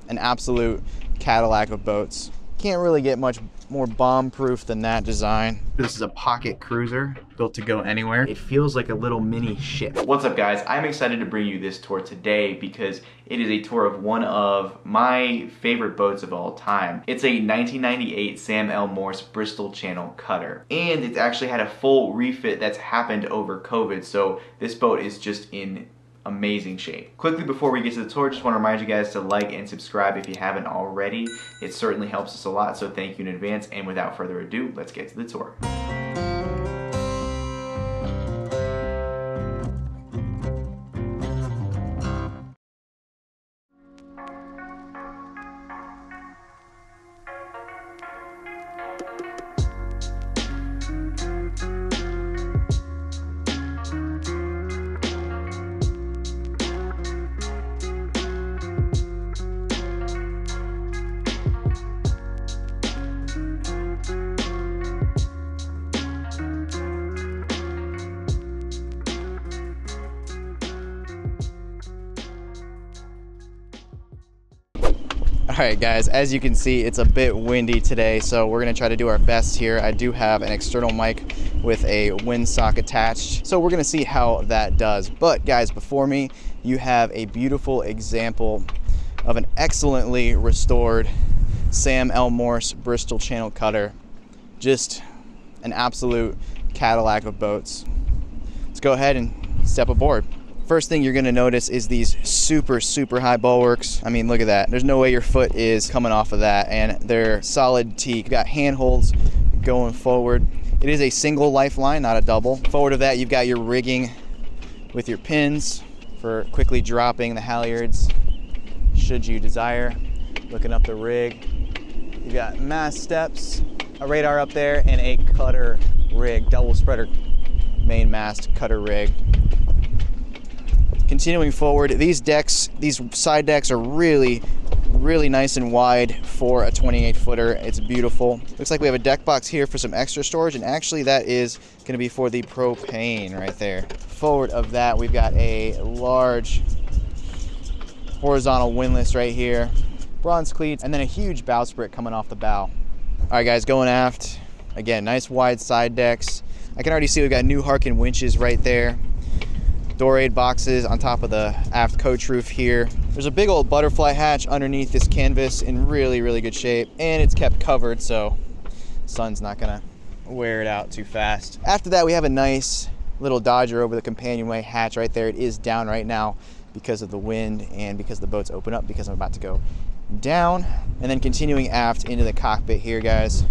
an absolute Cadillac of boats. Can't really get much more bomb-proof than that design. This is a pocket cruiser built to go anywhere. It feels like a little mini ship. What's up, guys? I'm excited to bring you this tour today because it is a tour of one of my favorite boats of all time. It's a 1998 Sam L. Morse Bristol Channel cutter, and it's actually had a full refit that's happened over COVID, so this boat is just in amazing shape. Quickly before we get to the tour, just want to remind you guys to like and subscribe if you haven't already. It certainly helps us a lot, so thank you in advance. And without further ado, let's get to the tour. Alright guys, as you can see, it's a bit windy today, so we're going to try to do our best here. I do have an external mic with a windsock attached, so we're going to see how that does. But guys, before me, you have a beautiful example of an excellently restored Sam L. Morse Bristol Channel cutter. Just an absolute Cadillac of boats. Let's go ahead and step aboard. First thing you're gonna notice is these super high bulwarks. I mean, look at that. There's no way your foot is coming off of that, and they're solid teak. You've got handholds going forward. It is a single lifeline, not a double. Forward of that, you've got your rigging with your pins for quickly dropping the halyards, should you desire. Looking up the rig. You've got mast steps, a radar up there, and a cutter rig, double spreader main mast cutter rig. Continuing forward, these side decks are really nice and wide for a 28-footer. It's beautiful. Looks like we have a deck box here for some extra storage, and actually that is going to be for the propane right there. Forward of that, we've got a large horizontal windlass right here, bronze cleats, and then a huge bowsprit coming off the bow. All right, guys, going aft. Again, nice wide side decks. I can already see we've got new Harkin winches right there. Dorade boxes on top of the aft coach roof here. There's a big old butterfly hatch underneath this canvas in really good shape, and it's kept covered so the sun's not gonna wear it out too fast. After that, we have a nice little Dodger over the companionway hatch right there. It is down right now because of the wind and because the boat's open up, because I'm about to go down. And then continuing aft into the cockpit here, guys.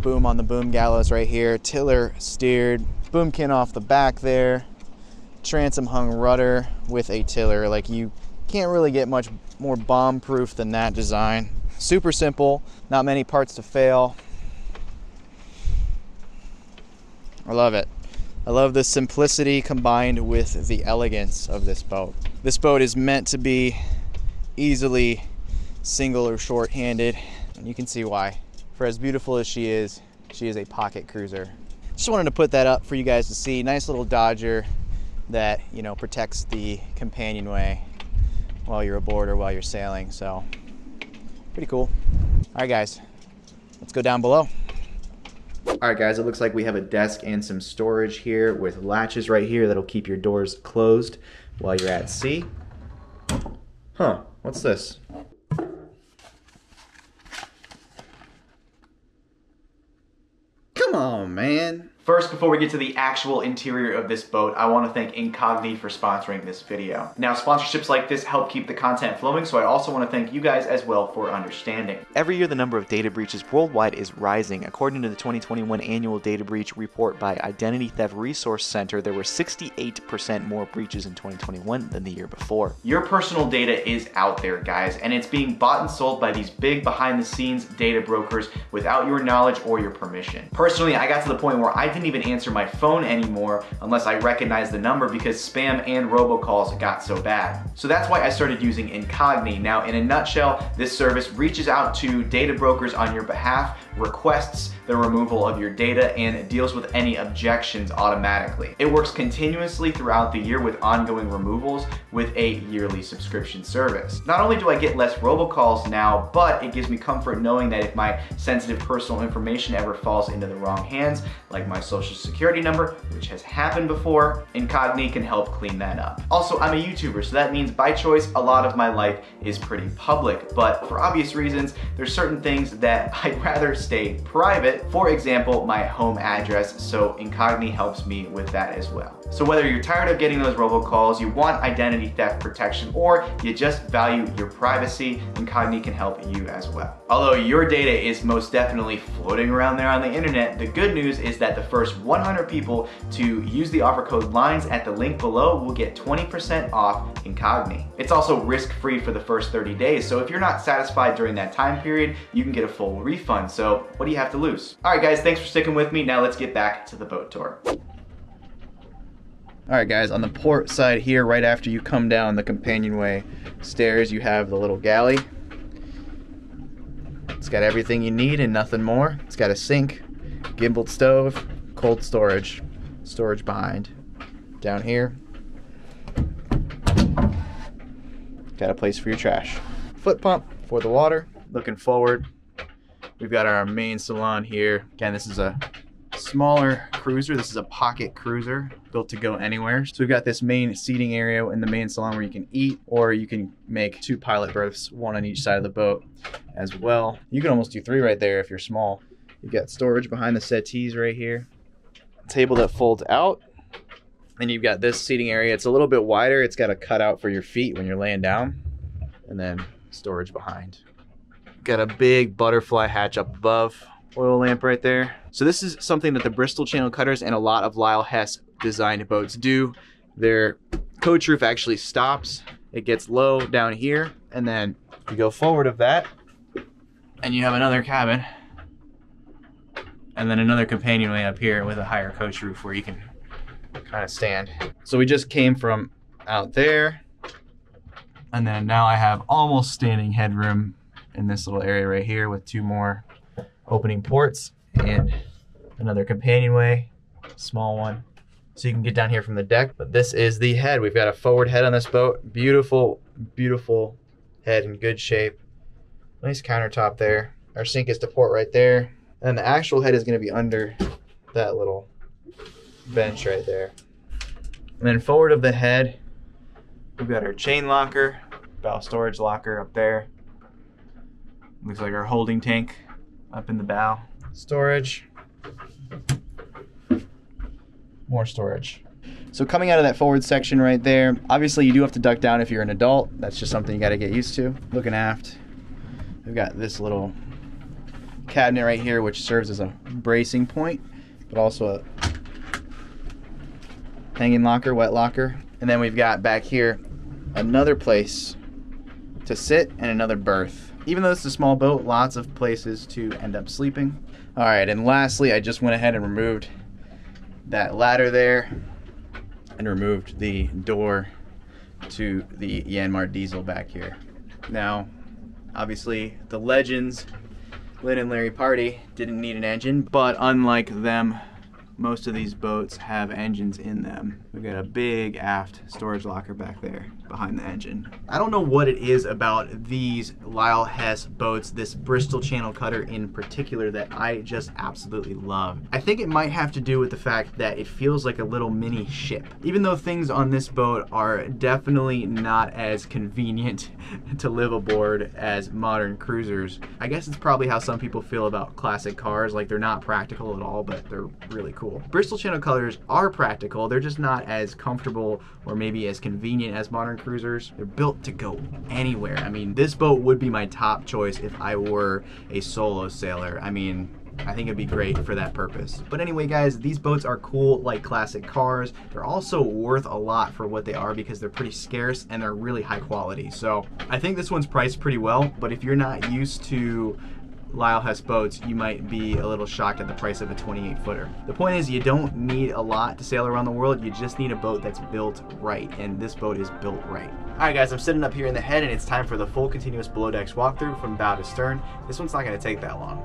Boom on the boom gallows right here. Tiller steered, boomkin off the back there. Transom hung rudder with a tiller. Like, you can't really get much more bomb-proof than that design. Super simple, not many parts to fail. I love it. I love the simplicity combined with the elegance of this boat. This boat is meant to be easily single or short-handed, and you can see why. For as beautiful as she is a pocket cruiser. Just wanted to put that up for you guys to see. Nice little Dodger that, you know, protects the companionway while you're aboard or while you're sailing, so pretty cool. All right, guys, let's go down below. All right, guys, it looks like we have a desk and some storage here with latches right here that'll keep your doors closed while you're at sea. Huh, what's this? Come on, man. First, before we get to the actual interior of this boat, I want to thank Incogni for sponsoring this video. Now, sponsorships like this help keep the content flowing, so I also want to thank you guys as well for understanding. Every year, the number of data breaches worldwide is rising. According to the 2021 annual data breach report by Identity Theft Resource Center, there were 68% more breaches in 2021 than the year before. Your personal data is out there, guys, and it's being bought and sold by these big behind-the-scenes data brokers without your knowledge or your permission. Personally, I got to the point where I didn't even answer my phone anymore unless I recognized the number because spam and robocalls got so bad. So that's why I started using Incogni. Now, in a nutshell, this service reaches out to data brokers on your behalf, requests the removal of your data, and deals with any objections automatically. It works continuously throughout the year with ongoing removals with a yearly subscription service. Not only do I get less robocalls now, but it gives me comfort knowing that if my sensitive personal information ever falls into the wrong hands, like my social security number, which has happened before, Incogni can help clean that up. Also, I'm a YouTuber, so that means by choice, a lot of my life is pretty public, but for obvious reasons, there's certain things that I'd rather stay private. For example, my home address, so Incogni helps me with that as well. So whether you're tired of getting those robocalls, you want identity theft protection, or you just value your privacy, Incogni can help you as well. Although your data is most definitely floating around there on the internet, the good news is that the first 100 people to use the offer code LINES at the link below will get 20% off Incogni. It's also risk-free for the first 30 days, so if you're not satisfied during that time period, you can get a full refund. So what do you have to lose? All right, guys, thanks for sticking with me. Now let's get back to the boat tour. All right, guys, on the port side here, right after you come down the companionway stairs, you have the little galley. It's got everything you need and nothing more. It's got a sink, gimbaled stove, cold storage, storage behind. Down here, got a place for your trash. Foot pump for the water. Looking forward, we've got our main salon here. Again, this is a smaller cruiser. This is a pocket cruiser built to go anywhere. So we've got this main seating area in the main salon where you can eat, or you can make 2 pilot berths, 1 on each side of the boat as well. You can almost do 3 right there if you're small. You've got storage behind the settees right here. Table that folds out. Then you've got this seating area. It's a little bit wider. It's got a cutout for your feet when you're laying down. And then storage behind. Got a big butterfly hatch up above. Oil lamp right there. So this is something that the Bristol channel cutters and a lot of Lyle Hess designed boats do. Their coach roof actually stops. It gets low down here, and then you go forward of that, and you have another cabin, and then another companionway up here with a higher coach roof where you can kind of stand. So we just came from out there, and then now I have almost standing headroom in this little area right here with 2 more opening ports and another companionway, small one, so you can get down here from the deck. But this is the head. We've got a forward head on this boat. Beautiful, beautiful head in good shape. Nice countertop there. Our sink is to port right there, and the actual head is going to be under that little bench right there. And then forward of the head, we've got our chain locker, bow storage locker up there. Looks like our holding tank up in the bow. Storage. More storage. So coming out of that forward section right there, obviously you do have to duck down if you're an adult. That's just something you got to get used to. Looking aft, we've got this little cabinet right here, which serves as a bracing point, but also a hanging locker, wet locker. And then we've got back here another place to sit and another berth. Even though it's a small boat, lots of places to end up sleeping. All right, and lastly, I just went ahead and removed that ladder there and removed the door to the Yanmar diesel back here. Now, obviously, the Legends, Lynn and Larry Party, didn't need an engine, but unlike them, most of these boats have engines in them. We've got a big aft storage locker back there behind the engine. I don't know what it is about these Lyle Hess boats, this Bristol channel cutter in particular, that I just absolutely love. I think it might have to do with the fact that it feels like a little mini ship. Even though things on this boat are definitely not as convenient to live aboard as modern cruisers, I guess it's probably how some people feel about classic cars, like they're not practical at all, but they're really cool. Bristol channel cutters are practical, they're just not as comfortable or maybe as convenient as modern cruisers. They're built to go anywhere. I mean, this boat would be my top choice if I were a solo sailor. I mean, I think it'd be great for that purpose. But anyway, guys, these boats are cool like classic cars. They're also worth a lot for what they are because they're pretty scarce and they're really high quality. So I think this one's priced pretty well, but if you're not used to Lyle Hess boats, you might be a little shocked at the price of a 28-footer. The point is, you don't need a lot to sail around the world, you just need a boat that's built right, and this boat is built right. Alright guys, I'm sitting up here in the head and it's time for the full continuous below decks walkthrough from bow to stern. This one's not going to take that long.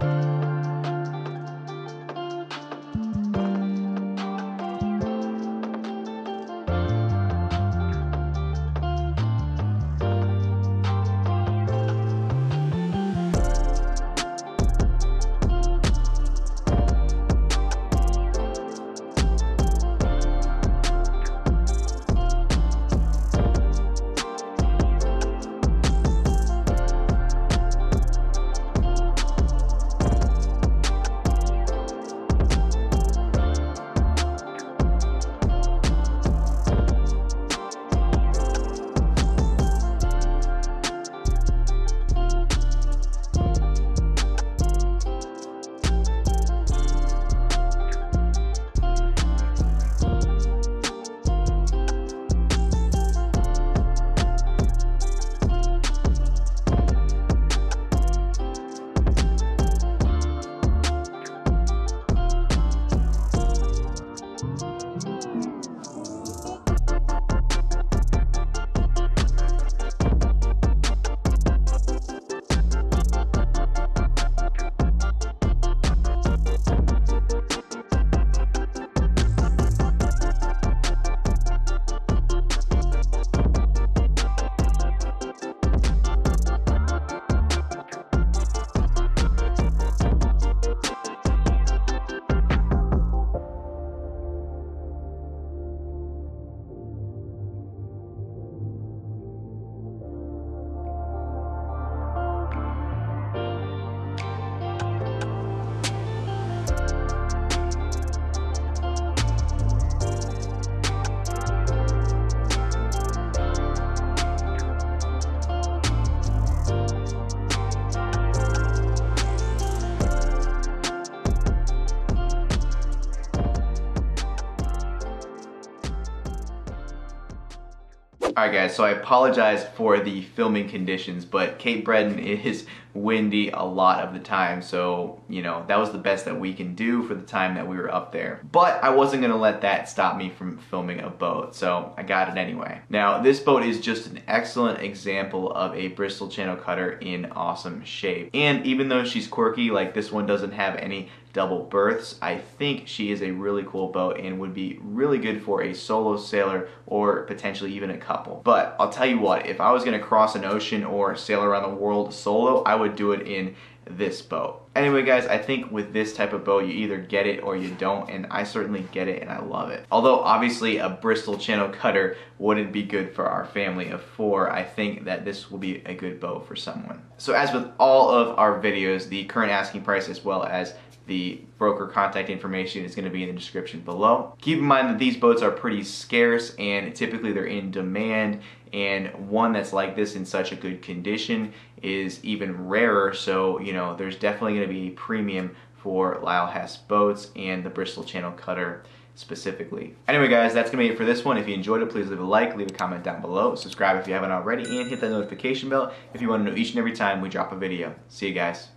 Alright guys, so I apologize for the filming conditions, but Cape Breton is windy a lot of the time, so you know, that was the best that we can do for the time that we were up there. But I wasn't gonna let that stop me from filming a boat, so I got it anyway. Now, this boat is just an excellent example of a Bristol Channel cutter in awesome shape. And even though she's quirky, like this one doesn't have any double berths, I think she is a really cool boat and would be really good for a solo sailor or potentially even a couple. But I'll tell you what, if I was gonna cross an ocean or sail around the world solo, I would do it in this boat. Anyway guys, I think with this type of boat you either get it or you don't, and I certainly get it and I love it. Although obviously a Bristol Channel cutter wouldn't be good for our family of 4, I think that this will be a good boat for someone. So as with all of our videos, the current asking price as well as the broker contact information is going to be in the description below. Keep in mind that these boats are pretty scarce and typically they're in demand, and one that's like this in such a good condition is even rarer, so you know, there's definitely going to be a premium for Lyle Hess boats and the Bristol Channel cutter specifically. Anyway guys, that's gonna be it for this one. If you enjoyed it, please leave a like, leave a comment down below, subscribe if you haven't already, and hit that notification bell if you want to know each and every time we drop a video. See you guys.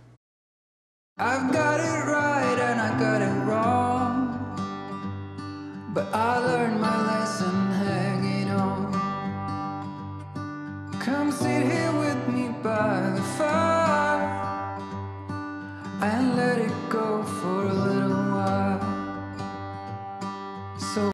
I've got it right and I got it wrong, but I learned my lesson hanging on. Come sit here with me by the fire and let it go for a little